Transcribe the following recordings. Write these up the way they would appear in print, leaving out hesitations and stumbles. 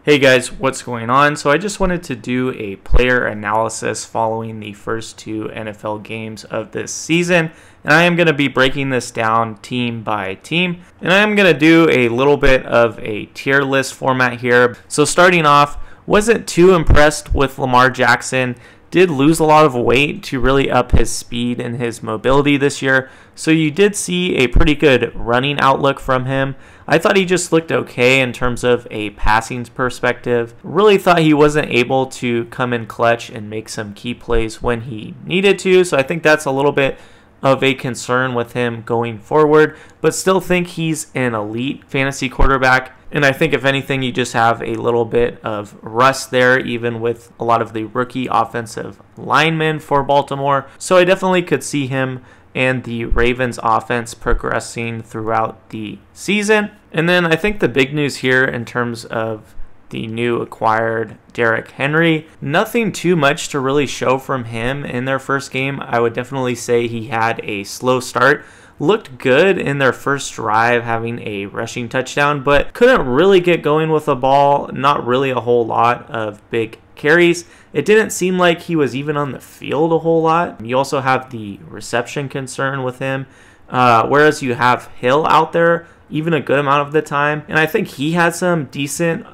Hey guys, what's going on? So I just wanted to do a player analysis following the first two NFL games of this season. And I am going to be breaking this down team by team. And I am going to do a little bit of a tier list format here. So starting off, wasn't too impressed with Lamar Jackson. Did lose a lot of weight to really up his speed and his mobility this year. So you did see a pretty good running outlook from him. I thought he just looked okay in terms of a passing perspective. Really thought he wasn't able to come in clutch and make some key plays when he needed to. So I think that's a little bit of a concern with him going forward, but still think he's an elite fantasy quarterback. And I think if anything, you just have a little bit of rust there, even with a lot of the rookie offensive linemen for Baltimore. So I definitely could see him and the Ravens offense progressing throughout the season. And then I think the big news here in terms of the new acquired Derrick Henry, nothing too much to really show from him in their first game. I would definitely say he had a slow start. Looked good in their first drive, having a rushing touchdown, but couldn't really get going with the ball. Not really a whole lot of big carries. It didn't seem like he was even on the field a whole lot. You also have the reception concern with him, whereas you have Hill out there even a good amount of the time. And I think he had some decent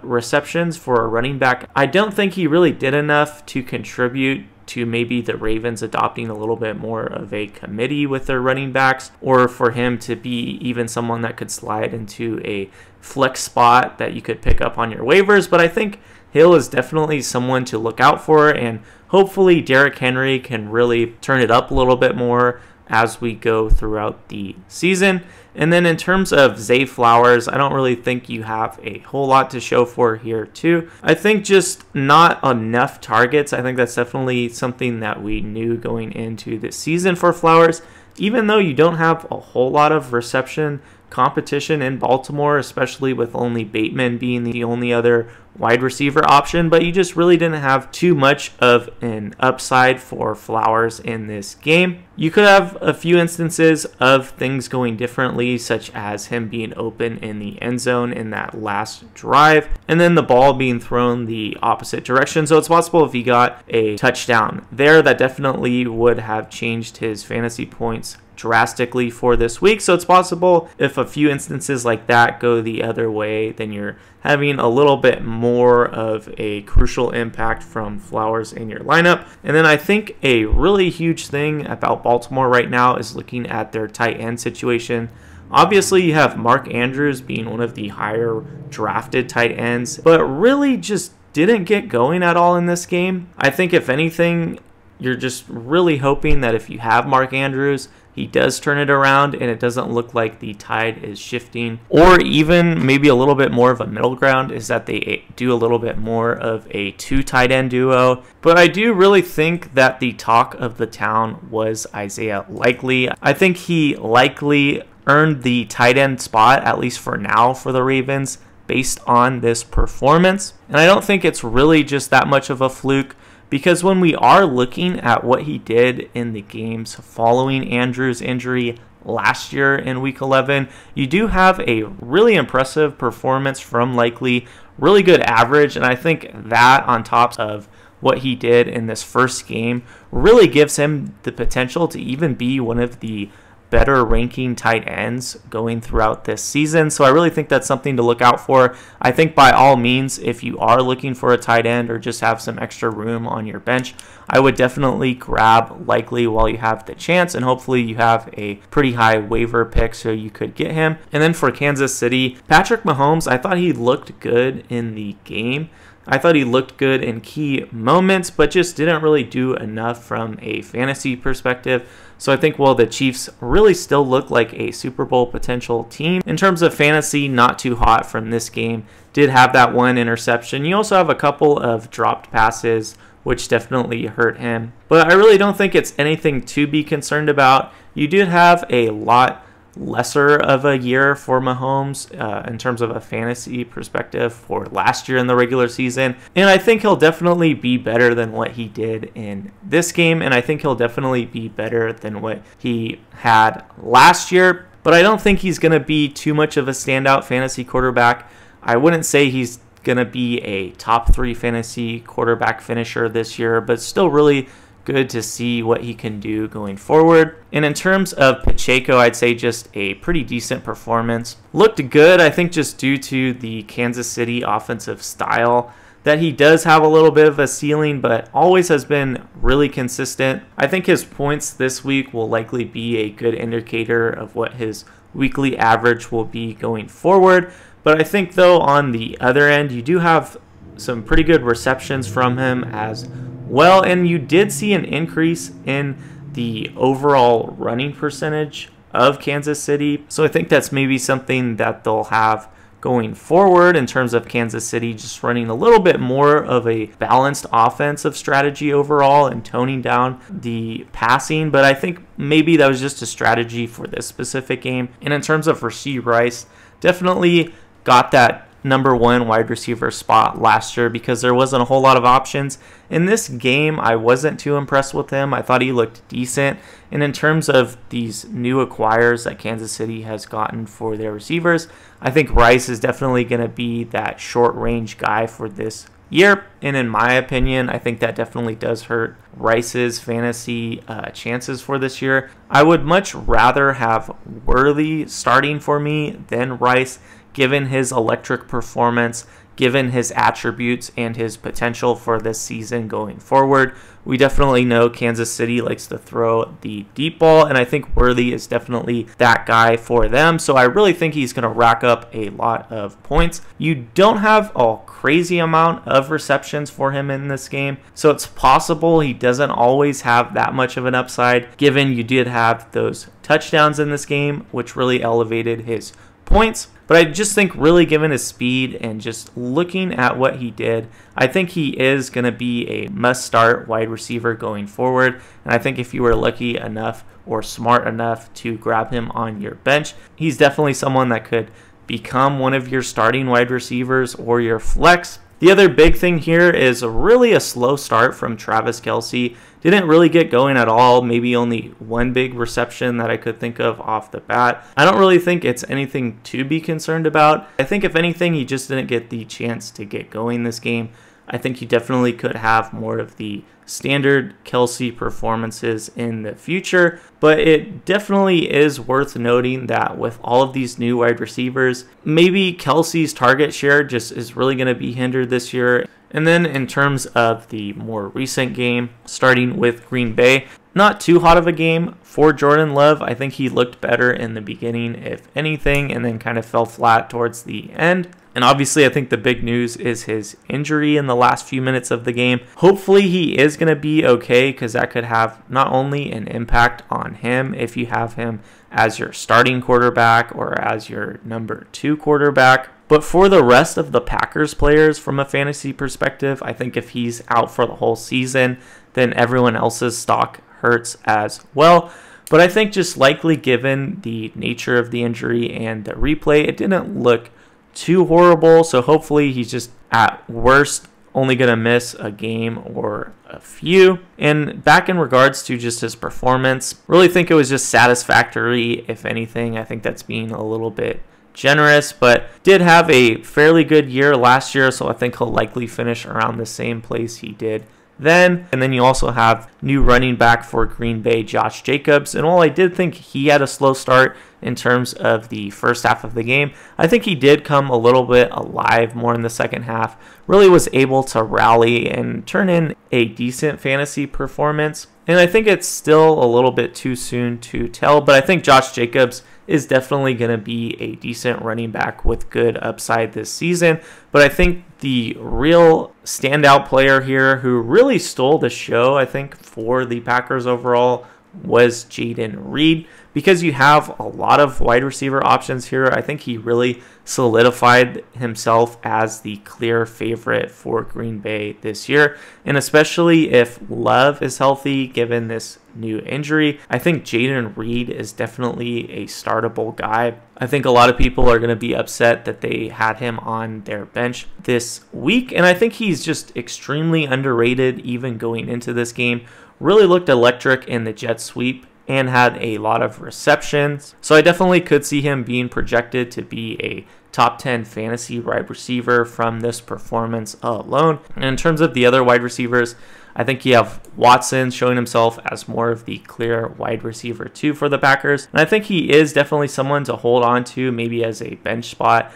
receptions for a running back. I don't think he really did enough to contribute to maybe the Ravens adopting a little bit more of a committee with their running backs, or for him to be even someone that could slide into a flex spot that you could pick up on your waivers. But I think Hill is definitely someone to look out for, and hopefully Derrick Henry can really turn it up a little bit more as we go throughout the season. And then in terms of Zay Flowers, I don't really think you have a whole lot to show for here too. I think just not enough targets. I think that's definitely something that we knew going into this season for Flowers. Even though you don't have a whole lot of reception competition in Baltimore, especially with only Bateman being the only other wide receiver option, but you just really didn't have too much of an upside for Flowers in this game. You could have a few instances of things going differently, such as him being open in the end zone in that last drive, and then the ball being thrown the opposite direction. So it's possible if he got a touchdown there, that definitely would have changed his fantasy points drastically for this week. So it's possible if a few instances like that go the other way, then you're having a little bit more of a crucial impact from Flowers in your lineup. And then I think a really huge thing about Baltimore right now is looking at their tight end situation. Obviously, you have Mark Andrews being one of the higher drafted tight ends, but really just didn't get going at all in this game. I think if anything, you're just really hoping that if you have Mark Andrews, he does turn it around and it doesn't look like the tide is shifting. Or even maybe a little bit more of a middle ground is that they do a little bit more of a two tight end duo. But I do really think that the talk of the town was Isaiah Likely. I think he likely earned the tight end spot, at least for now, for the Ravens based on this performance. And I don't think it's really just that much of a fluke, because when we are looking at what he did in the games following Andrews' injury last year in Week 11, you do have a really impressive performance from Likely, really good average, and I think that on top of what he did in this first game really gives him the potential to even be one of the better ranking tight ends going throughout this season. So I really think that's something to look out for. I think by all means, if you are looking for a tight end or just have some extra room on your bench, I would definitely grab Likely while you have the chance, and hopefully you have a pretty high waiver pick so you could get him. And then for Kansas City, Patrick Mahomes, I thought he looked good in the game. I thought he looked good in key moments, but just didn't really do enough from a fantasy perspective. So I think while the Chiefs really still look like a Super Bowl potential team, in terms of fantasy, not too hot from this game. Did have that one interception. You also have a couple of dropped passes, which definitely hurt him. But I really don't think it's anything to be concerned about. You did have a lot lesser of a year for Mahomes in terms of a fantasy perspective for last year in the regular season. And I think he'll definitely be better than what he did in this game. And I think he'll definitely be better than what he had last year. But I don't think he's going to be too much of a standout fantasy quarterback. I wouldn't say he's going to be a top 3 fantasy quarterback finisher this year, but still really good to see what he can do going forward. And in terms of Pacheco, I'd say just a pretty decent performance. Looked good, I think, just due to the Kansas City offensive style, that he does have a little bit of a ceiling, but always has been really consistent. I think his points this week will likely be a good indicator of what his weekly average will be going forward. But I think, though, on the other end, you do have some pretty good receptions from him as well, and you did see an increase in the overall running percentage of Kansas City. So I think that's maybe something that they'll have going forward in terms of Kansas City just running a little bit more of a balanced offensive strategy overall and toning down the passing. But I think maybe that was just a strategy for this specific game. And in terms of Rashee Rice, definitely got that number 1 wide receiver spot last year because there wasn't a whole lot of options. In this game, I wasn't too impressed with him. I thought he looked decent. And in terms of these new acquires that Kansas City has gotten for their receivers, I think Rice is definitely going to be that short range guy for this year. And in my opinion, I think that definitely does hurt Rice's fantasy chances for this year. I would much rather have Worthy starting for me than Rice, given his electric performance, given his attributes and his potential for this season going forward. We definitely know Kansas City likes to throw the deep ball, and I think Worthy is definitely that guy for them. So I really think he's going to rack up a lot of points. You don't have a crazy amount of receptions for him in this game, so it's possible he doesn't always have that much of an upside, given you did have those touchdowns in this game, which really elevated his points. But I just think, really, given his speed and just looking at what he did, I think he is going to be a must-start wide receiver going forward. And I think if you were lucky enough or smart enough to grab him on your bench, he's definitely someone that could become one of your starting wide receivers or your flex. The other big thing here is really a slow start from Travis Kelce. Didn't really get going at all, maybe only 1 big reception that I could think of off the bat. I don't really think it's anything to be concerned about. I think if anything, he just didn't get the chance to get going this game. I think he definitely could have more of the standard Kelce performances in the future, but it definitely is worth noting that with all of these new wide receivers, maybe Kelce's target share just is really going to be hindered this year. And then in terms of the more recent game, starting with Green Bay, not too hot of a game for Jordan Love. I think he looked better in the beginning, if anything, and then kind of fell flat towards the end. And obviously, I think the big news is his injury in the last few minutes of the game. Hopefully, he is going to be okay, because that could have not only an impact on him if you have him as your starting quarterback or as your number 2 quarterback, but for the rest of the Packers players from a fantasy perspective, I think if he's out for the whole season, then everyone else's stock hurts as well. But I think just likely given the nature of the injury and the replay, it didn't look too horrible. So hopefully he's just at worst only going to miss a game or a few. And back in regards to just his performance, really think it was just satisfactory. If anything, I think that's being a little bit generous, but did have a fairly good year last year, so I think he'll likely finish around the same place he did then. And then you also have new running back for Green Bay, Josh Jacobs. And while I did think he had a slow start in terms of the first half of the game, I think he did come a little bit alive more in the second half, really was able to rally and turn in a decent fantasy performance. And I think it's still a little bit too soon to tell, but I think Josh Jacobs is definitely going to be a decent running back with good upside this season. But I think the real standout player here who really stole the show, I think, for the Packers overall was Jayden Reed. Because you have a lot of wide receiver options here, I think he really solidified himself as the clear favorite for Green Bay this year. And especially if Love is healthy, given this new injury, I think Jayden Reed is definitely a startable guy. I think a lot of people are going to be upset that they had him on their bench this week. And I think he's just extremely underrated even going into this game. Really looked electric in the jet sweep and had a lot of receptions. So I definitely could see him being projected to be a top 10 fantasy wide receiver from this performance alone. And in terms of the other wide receivers, I think you have Watson showing himself as more of the clear wide receiver 2 for the Packers. And I think he is definitely someone to hold on to, maybe as a bench spot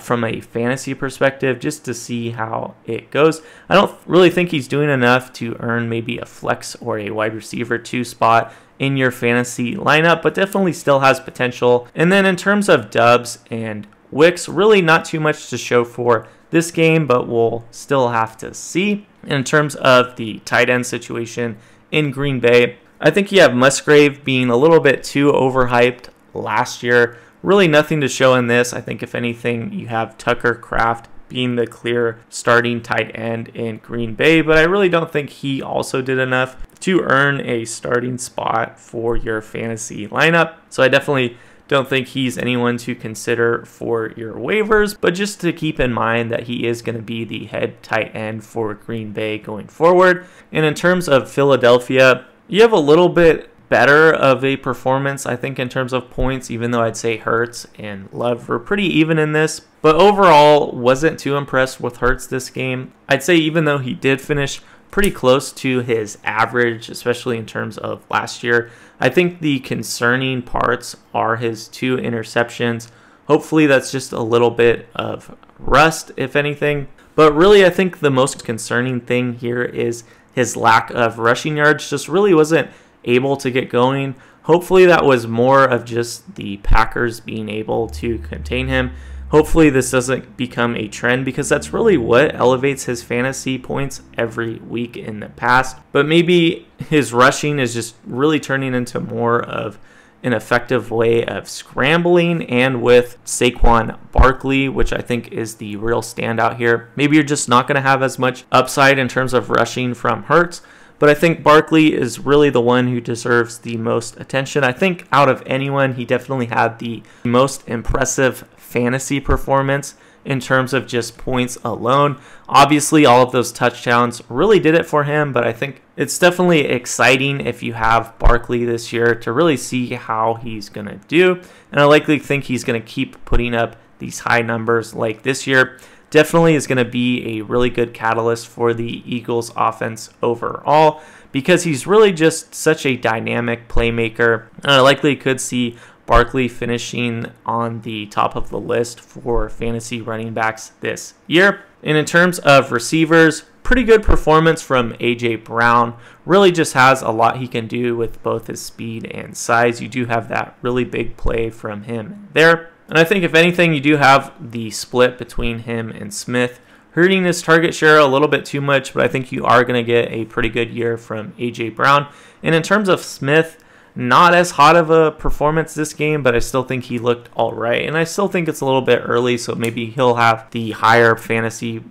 from a fantasy perspective, just to see how it goes. I don't really think he's doing enough to earn maybe a flex or a wide receiver 2 spot in your fantasy lineup, but definitely still has potential. And then in terms of Doubs and Wicks, really not too much to show for this game, but we'll still have to see. In terms of the tight end situation in Green Bay, I think you have Musgrave being a little bit too overhyped last year. Really nothing to show in this. I think if anything, you have Tucker Kraft being the clear starting tight end in Green Bay, but I really don't think he also did enough to earn a starting spot for your fantasy lineup. So I definitely don't think he's anyone to consider for your waivers, but just to keep in mind that he is going to be the head tight end for Green Bay going forward. And in terms of Philadelphia, you have a little bit better of a performance, I think, in terms of points, even though I'd say Hurts and Love were pretty even in this. But overall, wasn't too impressed with Hurts this game. I'd say even though he did finish pretty close to his average, especially in terms of last year, I think the concerning parts are his 2 interceptions. Hopefully that's just a little bit of rust, if anything. But really, I think the most concerning thing here is his lack of rushing yards. Just really wasn't able to get going. Hopefully that was more of just the Packers being able to contain him. Hopefully this doesn't become a trend, because that's really what elevates his fantasy points every week in the past. But maybe his rushing is just really turning into more of an effective way of scrambling, and with Saquon Barkley, which I think is the real standout here. Maybe you're just not going to have as much upside in terms of rushing from Hurts, but I think Barkley is really the one who deserves the most attention. I think out of anyone, he definitely had the most impressive fantasy performance in terms of just points alone. Obviously, all of those touchdowns really did it for him, but I think it's definitely exciting if you have Barkley this year to really see how he's going to do. And I likely think he's going to keep putting up these high numbers like this year. Definitely is going to be a really good catalyst for the Eagles offense overall, because he's really just such a dynamic playmaker. And I likely could see Barkley finishing on the top of the list for fantasy running backs this year. And in terms of receivers, pretty good performance from A.J. Brown. Really just has a lot he can do with both his speed and size. You do have that really big play from him there. And I think if anything, you do have the split between him and Smith hurting his target share a little bit too much, but I think you are going to get a pretty good year from A.J. Brown. And in terms of Smith, not as hot of a performance this game, but I still think he looked all right. And I still think it's a little bit early, so maybe he'll have the higher fantasy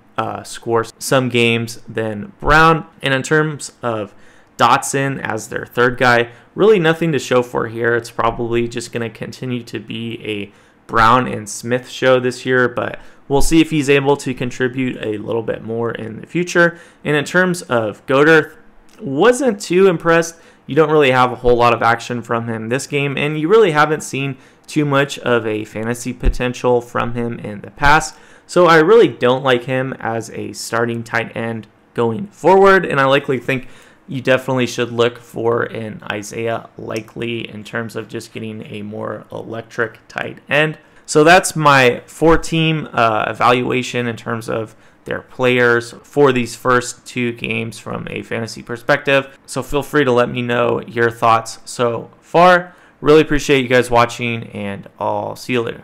scores some games than Brown. And in terms of Dotson as their third guy, really nothing to show for here. It's probably just going to continue to be a Brown and Smith show this year, but we'll see if he's able to contribute a little bit more in the future. And in terms of Goddard, wasn't too impressed. You don't really have a whole lot of action from him this game, and you really haven't seen too much of a fantasy potential from him in the past. So I really don't like him as a starting tight end going forward, and I likely think you definitely should look for an Isaiah Likely in terms of just getting a more electric tight end. So that's my 4-team evaluation in terms of their players for these first 2 games from a fantasy perspective. So feel free to let me know your thoughts so far. Really appreciate you guys watching, and I'll see you later.